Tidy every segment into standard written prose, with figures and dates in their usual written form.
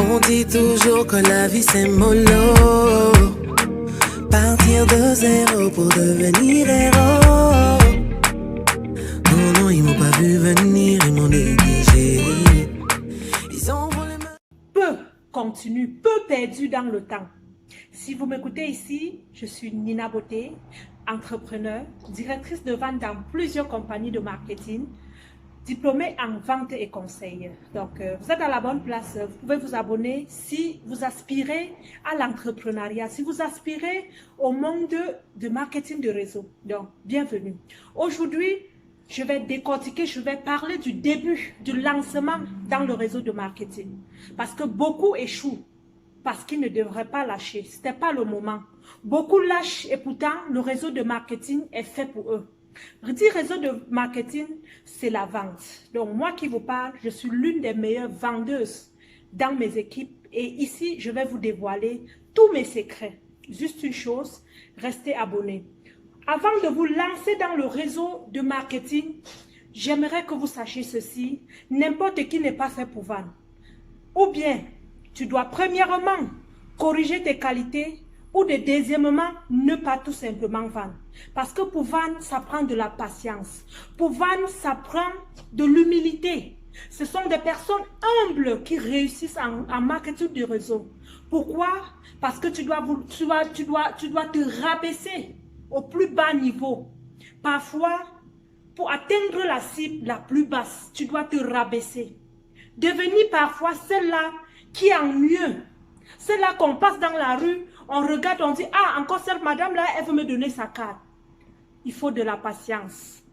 On dit toujours que la vie c'est mollo. Partir de zéro pour devenir héros. Non, non, ils m'ont pas vu venir, ils m'ont négligé. Ils ont volé ma... Peu continue, peu perdu dans le temps. Si vous m'écoutez ici, je suis Nina Beauté, entrepreneur, directrice de vente dans plusieurs compagnies de marketing, diplômée en vente et conseil. Donc, vous êtes à la bonne place. Vous pouvez vous abonner si vous aspirez à l'entrepreneuriat, si vous aspirez au monde de marketing de réseau. Donc, bienvenue. Aujourd'hui, je vais décortiquer, je vais parler du début, du lancement dans le réseau de marketing. Parce que beaucoup échouent, parce qu'ils ne devraient pas lâcher. Ce n'était pas le moment. Beaucoup lâchent et pourtant, le réseau de marketing est fait pour eux. Dire réseau de marketing, c'est la vente. Donc, moi qui vous parle, je suis l'une des meilleures vendeuses dans mes équipes. Et ici, je vais vous dévoiler tous mes secrets. Juste une chose, restez abonnés. Avant de vous lancer dans le réseau de marketing, j'aimerais que vous sachiez ceci. N'importe qui n'est pas fait pour vendre. Ou bien, tu dois premièrement corriger tes qualités ou deuxièmement, ne pas tout simplement vendre. Parce que pour vendre, ça prend de la patience. Pour vendre, ça prend de l'humilité. Ce sont des personnes humbles qui réussissent en marketing du réseau. Pourquoi? Parce que tu dois te rabaisser au plus bas niveau. Parfois, pour atteindre la cible la plus basse, tu dois te rabaisser. Devenir parfois celle-là qui a mieux. Celle-là qu'on passe dans la rue, on regarde, on dit, ah, encore cette madame-là, elle veut me donner sa carte. Il faut de la patience.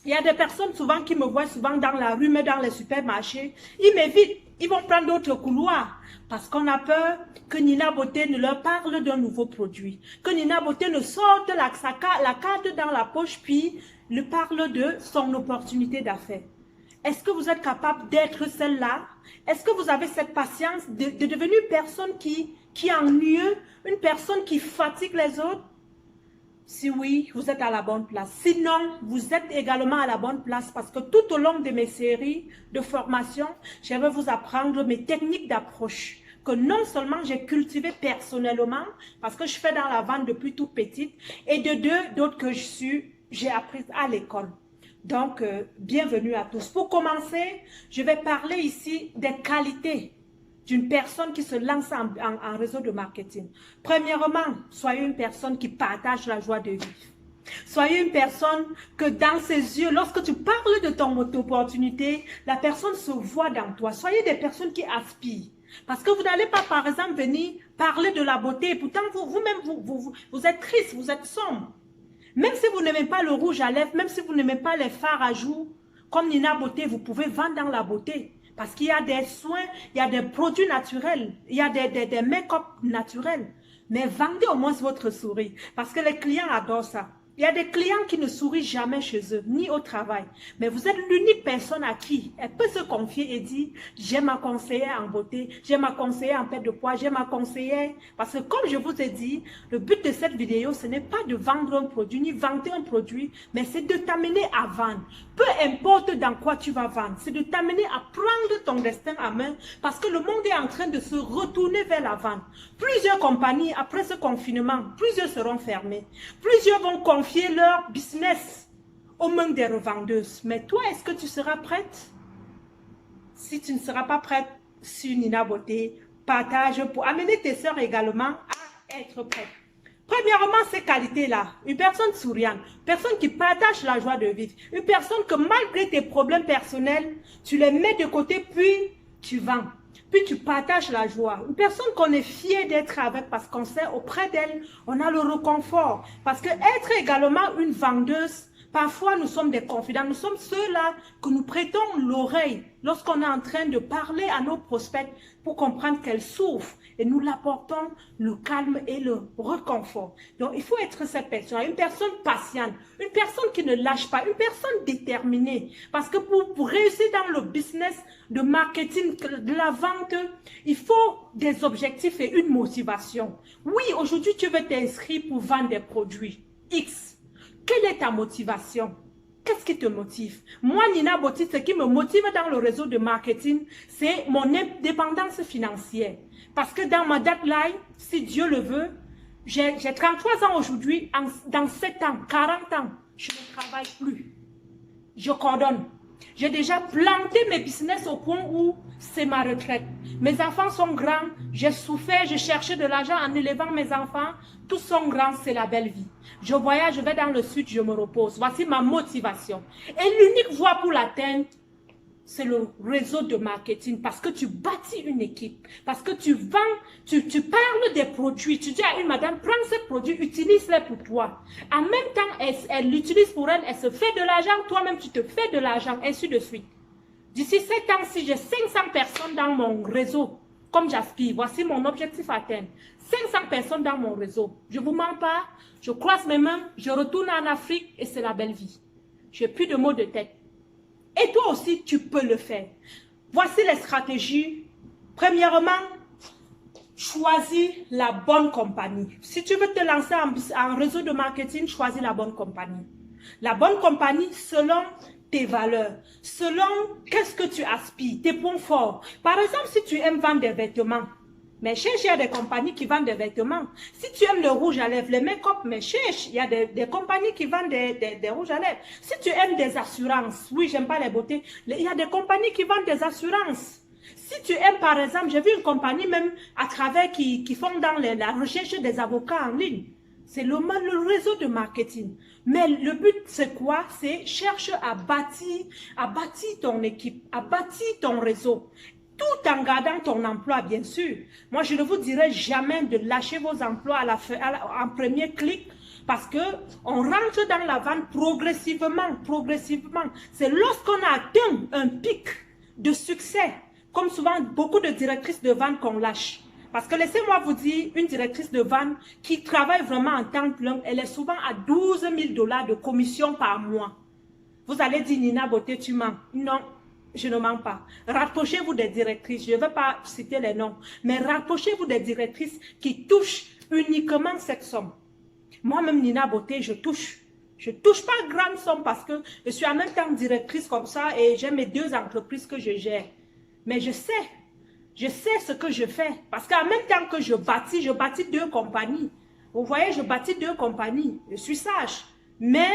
Il y a des personnes souvent qui me voient souvent dans la rue, mais dans les supermarchés, ils m'évitent, ils vont prendre d'autres couloirs. Parce qu'on a peur que Nina Beauté ne leur parle d'un nouveau produit. Que Nina Beauté ne sorte la carte dans la poche, puis ne parle de son opportunité d'affaires. Est-ce que vous êtes capable d'être celle-là? Est-ce que vous avez cette patience de devenir une personne qui ennuie, une personne qui fatigue les autres? Si oui, vous êtes à la bonne place. Sinon, vous êtes également à la bonne place parce que tout au long de mes séries de formation, je vais vous apprendre mes techniques d'approche que non seulement j'ai cultivées personnellement parce que je fais dans la vente depuis toute petite et d'autres que j'ai apprises à l'école. Donc, bienvenue à tous. Pour commencer, je vais parler ici des qualités d'une personne qui se lance en réseau de marketing. Premièrement, soyez une personne qui partage la joie de vivre. Soyez une personne que dans ses yeux, lorsque tu parles de ton opportunité, la personne se voit dans toi. Soyez des personnes qui aspirent. Parce que vous n'allez pas, par exemple, venir parler de la beauté. Et pourtant, vous-même, vous êtes triste, vous êtes sombre. Même si vous n'aimez pas le rouge à lèvres, même si vous n'aimez pas les fards à joues, comme Nina Beauté, vous pouvez vendre dans la beauté. Parce qu'il y a des soins, il y a des produits naturels, il y a des make-up naturels. Mais vendez au moins votre sourire. Parce que les clients adorent ça. Il y a des clients qui ne sourient jamais chez eux, ni au travail. Mais vous êtes l'unique personne à qui elle peut se confier et dire, j'ai ma conseillère en beauté, j'ai ma conseillère en perte de poids, j'ai ma conseillère. Parce que comme je vous ai dit, le but de cette vidéo, ce n'est pas de vendre un produit, ni vanter un produit, mais c'est de t'amener à vendre. Peu importe dans quoi tu vas vendre, c'est de t'amener à prendre ton destin à main parce que le monde est en train de se retourner vers la vente. Plusieurs compagnies, après ce confinement, plusieurs seront fermées. Plusieurs vont confier leur business aux mains des revendeuses. Mais toi, est-ce que tu seras prête? Si tu ne seras pas prête sur Nina Beauté, partage pour amener tes sœurs également à être prêtes. Premièrement, ces qualités-là, une personne souriante, une personne qui partage la joie de vivre, une personne que malgré tes problèmes personnels, tu les mets de côté puis tu vends. Puis tu partages la joie. Une personne qu'on est fier d'être avec parce qu'on sait auprès d'elle, on a le réconfort. Parce que être également une vendeuse, parfois nous sommes des confidents. Nous sommes ceux-là que nous prêtons l'oreille lorsqu'on est en train de parler à nos prospects pour comprendre qu'elles souffrent. Et nous l'apportons le calme et le réconfort. Donc il faut être cette personne, une personne patiente, une personne qui ne lâche pas, une personne déterminée. Parce que pour réussir dans le business de marketing, de la vente, il faut des objectifs et une motivation. Oui, aujourd'hui tu veux t'inscrire pour vendre des produits X. Quelle est ta motivation? Qu'est-ce qui te motive? Moi, Nina Boti, ce qui me motive dans le réseau de marketing, c'est mon indépendance financière. Parce que dans ma deadline, si Dieu le veut, j'ai 33 ans aujourd'hui, dans 7 ans, 40 ans, je ne travaille plus. Je coordonne. J'ai déjà planté mes business au point où c'est ma retraite. Mes enfants sont grands, j'ai souffert, j'ai cherché de l'argent en élevant mes enfants. Tous sont grands, c'est la belle vie. Je voyage, je vais dans le sud, je me repose. Voici ma motivation. Et l'unique voie pour l'atteindre, c'est le réseau de marketing. Parce que tu bâtis une équipe. Parce que tu vends, tu parles des produits. Tu dis à une madame, prends ces produits, utilise-les pour toi. En même temps, elle l'utilise pour elle, elle se fait de l'argent. Toi-même, tu te fais de l'argent, ainsi de suite. D'ici 7 ans, si j'ai 500 personnes dans mon réseau, comme j'aspire, voici mon objectif à atteindre. 500 personnes dans mon réseau. Je ne vous mens pas, je croise mes mains, je retourne en Afrique et c'est la belle vie. Je n'ai plus de mots de tête. Et toi aussi, tu peux le faire. Voici les stratégies. Premièrement, choisis la bonne compagnie. Si tu veux te lancer en réseau de marketing, choisis la bonne compagnie. La bonne compagnie selon tes valeurs, selon qu'est-ce que tu aspires, tes points forts. Par exemple, si tu aimes vendre des vêtements, mais cherche, il y a des compagnies qui vendent des vêtements. Si tu aimes le rouge à lèvres, les make-up, mais cherche, il y a des compagnies qui vendent des rouges à lèvres. Si tu aimes des assurances, oui, j'aime pas les beautés, il y a des compagnies qui vendent des assurances. Si tu aimes, par exemple, j'ai vu une compagnie même à travers qui font dans la recherche des avocats en ligne. C'est le réseau de marketing. Mais le but, c'est quoi? C'est cherche à bâtir ton équipe, à bâtir ton réseau. Tout en gardant ton emploi, bien sûr. Moi, je ne vous dirai jamais de lâcher vos emplois en premier clic parce qu'on rentre dans la vente progressivement. C'est lorsqu'on a atteint un pic de succès, comme souvent beaucoup de directrices de vente qu'on lâche. Parce que laissez-moi vous dire, une directrice de vente qui travaille vraiment en temps plein, elle est souvent à 12 000 $ de commission par mois. Vous allez dire, Nina Botté, tu mens. Non. Je ne mens pas. Rapprochez-vous des directrices. Je ne vais pas citer les noms. Mais rapprochez-vous des directrices qui touchent uniquement cette somme. Moi-même, Nina Botté, je touche. Je ne touche pas grande somme parce que je suis en même temps directrice comme ça et j'ai mes 2 entreprises que je gère. Mais je sais ce que je fais. Parce qu'en même temps que je bâtis 2 compagnies. Vous voyez, je bâtis 2 compagnies. Je suis sage. Mais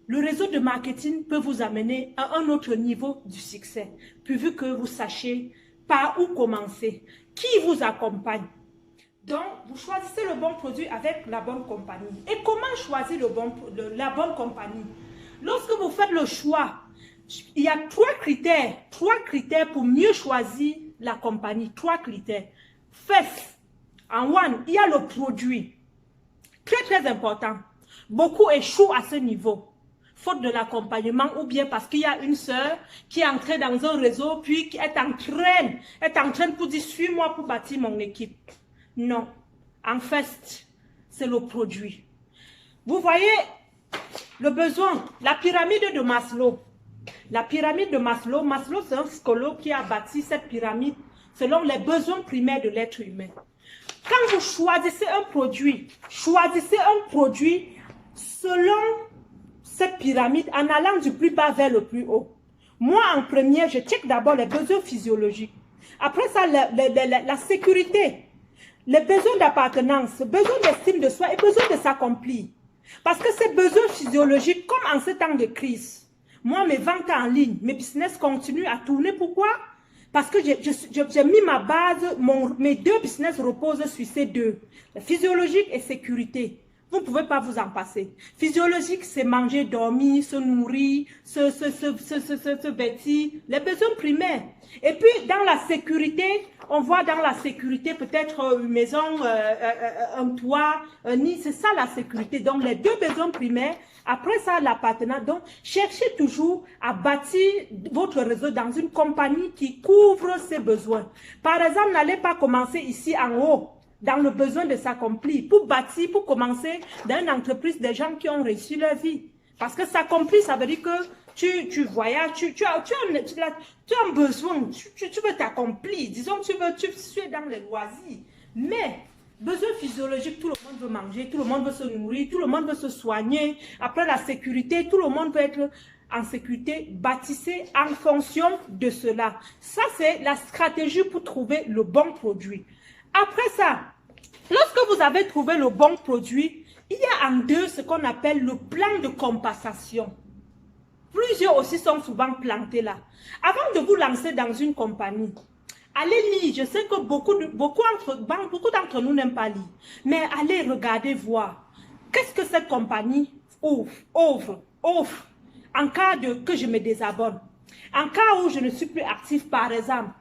le réseau de marketing peut vous amener à un autre niveau du succès, pourvu que vous sachiez par où commencer, qui vous accompagne. Donc, vous choisissez le bon produit avec la bonne compagnie. Et comment choisir la bonne compagnie? Lorsque vous faites le choix, il y a 3 critères pour mieux choisir la compagnie. 3 critères. First, en one, il y a le produit. Très important. Beaucoup échouent à ce niveau. Faute de l'accompagnement ou bien parce qu'il y a une sœur qui est entrée dans un réseau puis qui est en train pour dire suis-moi pour bâtir mon équipe. Non. En fait, c'est le produit. Vous voyez le besoin, la pyramide de Maslow. La pyramide de Maslow, c'est un psychologue qui a bâti cette pyramide selon les besoins primaires de l'être humain. Quand vous choisissez un produit selon cette pyramide en allant du plus bas vers le plus haut. Moi, en premier, je check d'abord les besoins physiologiques. Après ça, la sécurité, les besoins d'appartenance, besoin d'estime de soi et besoin de s'accomplir. Parce que ces besoins physiologiques, comme en ce temps de crise, moi, mes ventes en ligne, mes business continuent à tourner. Pourquoi? Parce que j'ai mis ma base, mes 2 business reposent sur ces 2. Physiologique et sécurité. Vous ne pouvez pas vous en passer. Physiologique, c'est manger, dormir, se nourrir, se vêtir, les besoins primaires. Et puis, dans la sécurité, on voit dans la sécurité peut-être une maison, un toit, un nid, c'est ça la sécurité. Donc, les 2 besoins primaires, après ça, l'appartenance. Donc, cherchez toujours à bâtir votre réseau dans une compagnie qui couvre ces besoins. Par exemple, n'allez pas commencer ici en haut, dans le besoin de s'accomplir, pour bâtir, pour commencer dans une entreprise des gens qui ont réussi leur vie. Parce que s'accomplir, ça veut dire que tu voyages, tu as un besoin, tu veux t'accomplir. Disons, tu es dans les loisirs. Mais Besoin physiologique, tout le monde veut manger, tout le monde veut se nourrir, tout le monde veut se soigner. Après la sécurité, tout le monde veut être en sécurité. Bâtissez en fonction de cela. Ça, c'est la stratégie pour trouver le bon produit. Après ça, lorsque vous avez trouvé le bon produit, il y a en deux ce qu'on appelle le plan de compensation. Plusieurs aussi sont souvent plantés là. Avant de vous lancer dans une compagnie, allez lire. Je sais que beaucoup d'entre nous n'aiment pas lire. Mais allez regarder, voir. Qu'est-ce que cette compagnie offre en cas que je me désabonne. En cas où je ne suis plus actif, par exemple.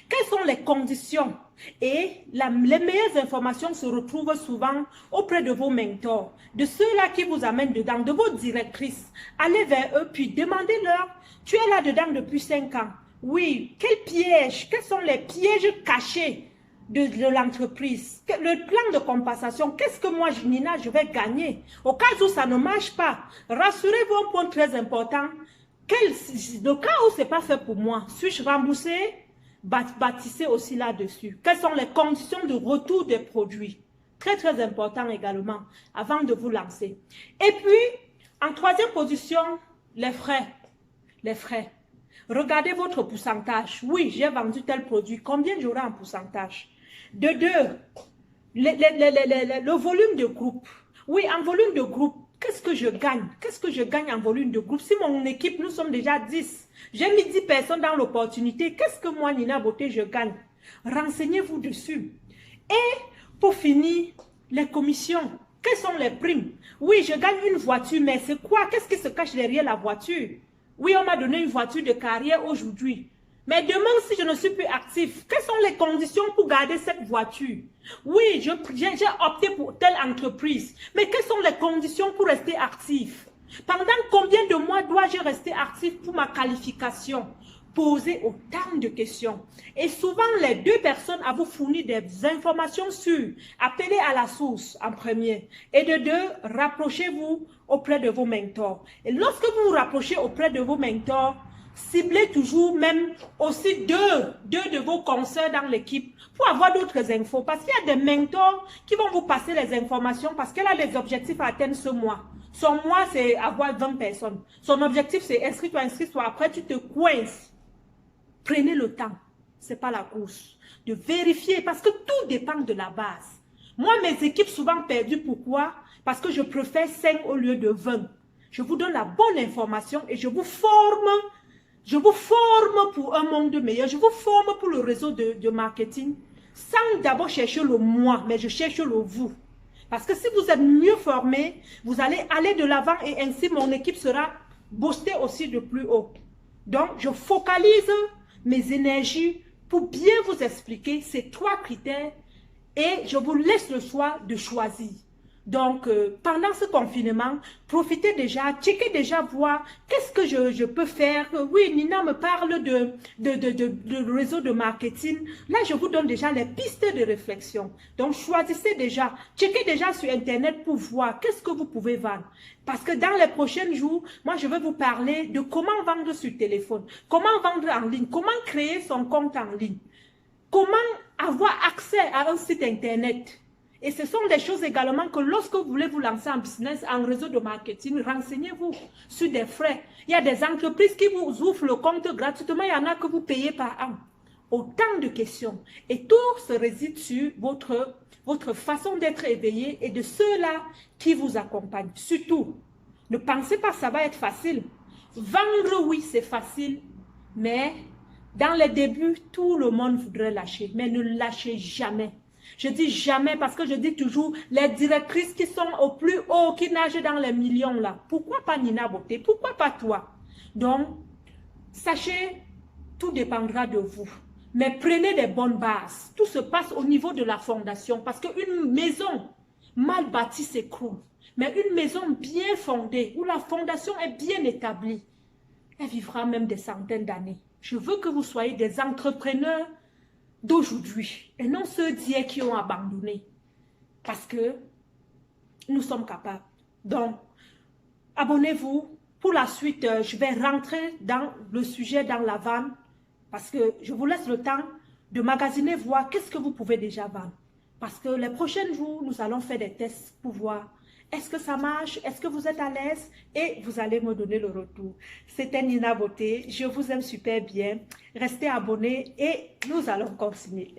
Quelles sont les conditions? Et les meilleures informations se retrouvent souvent auprès de vos mentors, de ceux-là qui vous amènent dedans, de vos directrices. Allez vers eux, puis demandez-leur, tu es là-dedans depuis 5 ans. Oui, quels pièges? Quels sont les pièges cachés de l'entreprise? Le plan de compensation, qu'est-ce que moi, Nina, je vais gagner? Au cas où ça ne marche pas, rassurez-vous, un point très important. Le cas où ce n'est pas fait pour moi, suis-je remboursé? Bâtissez aussi là-dessus. Quelles sont les conditions de retour des produits? Très, très important également, avant de vous lancer. Et puis, en troisième position, les frais. Les frais. Regardez votre pourcentage. Oui, j'ai vendu tel produit. Combien j'aurai en pourcentage? De deux, le volume de groupe. Oui, en volume de groupe, qu'est-ce que je gagne? Qu'est-ce que je gagne en volume de groupe? Si mon équipe, nous sommes déjà 10, j'ai mis 10 personnes dans l'opportunité, qu'est-ce que moi, Nina Beauté, je gagne? Renseignez-vous dessus. Et pour finir, les commissions. Quelles sont les primes? Oui, je gagne une voiture, mais c'est quoi? Qu'est-ce qui se cache derrière la voiture? Oui, on m'a donné une voiture de carrière aujourd'hui. Mais demain, si je ne suis plus actif, quelles sont les conditions pour garder cette voiture? Oui, j'ai opté pour telle entreprise. Mais quelles sont les conditions pour rester actif? Pendant combien de mois dois-je rester actif pour ma qualification? Posez autant de questions. Et souvent, les deux personnes à vous fournir des informations sûres. Appelez à la source en premier. Et de deux, rapprochez-vous auprès de vos mentors. Et lorsque vous vous rapprochez auprès de vos mentors, ciblez toujours même aussi deux de vos conseils dans l'équipe pour avoir d'autres infos. Parce qu'il y a des mentors qui vont vous passer les informations parce qu'elle a des objectifs à atteindre ce mois. Son mois, c'est avoir 20 personnes. Son objectif, c'est inscris-toi. Après, tu te coinces. Prenez le temps, ce n'est pas la course, de vérifier parce que tout dépend de la base. Moi, mes équipes souvent perdues, pourquoi? Parce que je préfère 5 au lieu de 20. Je vous donne la bonne information et je vous forme pour un monde meilleur. Je vous forme pour le réseau de marketing sans d'abord chercher le moi, mais je cherche le vous. Parce que si vous êtes mieux formé, vous allez aller de l'avant et ainsi mon équipe sera boostée aussi de plus haut. Donc, je focalise mes énergies pour bien vous expliquer ces 3 critères et je vous laisse le choix de choisir. Donc, pendant ce confinement, profitez déjà, checkez déjà, voir qu'est-ce que je peux faire. Oui, Nina me parle de réseau de marketing. Là, je vous donne déjà les pistes de réflexion. Donc, choisissez déjà, checkez déjà sur Internet pour voir qu'est-ce que vous pouvez vendre. Parce que dans les prochains jours, moi, je vais vous parler de comment vendre sur téléphone, comment vendre en ligne, comment créer son compte en ligne, comment avoir accès à un site Internet. Et ce sont des choses également que lorsque vous voulez vous lancer en business, en réseau de marketing, renseignez-vous sur des frais. Il y a des entreprises qui vous ouvrent le compte gratuitement, il y en a que vous payez par an. Autant de questions. Et tout se réside sur votre façon d'être éveillé et de ceux-là qui vous accompagnent. Surtout, ne pensez pas que ça va être facile. Vendre, oui, c'est facile, mais dans les débuts, tout le monde voudrait lâcher. Mais ne lâchez jamais. Je dis jamais parce que je dis toujours les directrices qui sont au plus haut, qui nagent dans les millions là. Pourquoi pas Nina Beauté? Pourquoi pas toi? Donc, sachez, tout dépendra de vous. Mais prenez des bonnes bases. Tout se passe au niveau de la fondation parce qu'une maison mal bâtie s'écroule. Mais une maison bien fondée, où la fondation est bien établie, elle vivra même des centaines d'années. Je veux que vous soyez des entrepreneurs d'aujourd'hui et non ceux d'hier qui ont abandonné parce que nous sommes capables. Donc, abonnez-vous. Pour la suite, je vais rentrer dans le sujet, dans la vente parce que je vous laisse le temps de magasiner, voir qu'est-ce que vous pouvez déjà vendre. Parce que les prochains jours, nous allons faire des tests pour voir est-ce que ça marche, est-ce que vous êtes à l'aise et vous allez me donner le retour. C'était Nina Beauté, je vous aime super bien. Restez abonnés et nous allons continuer.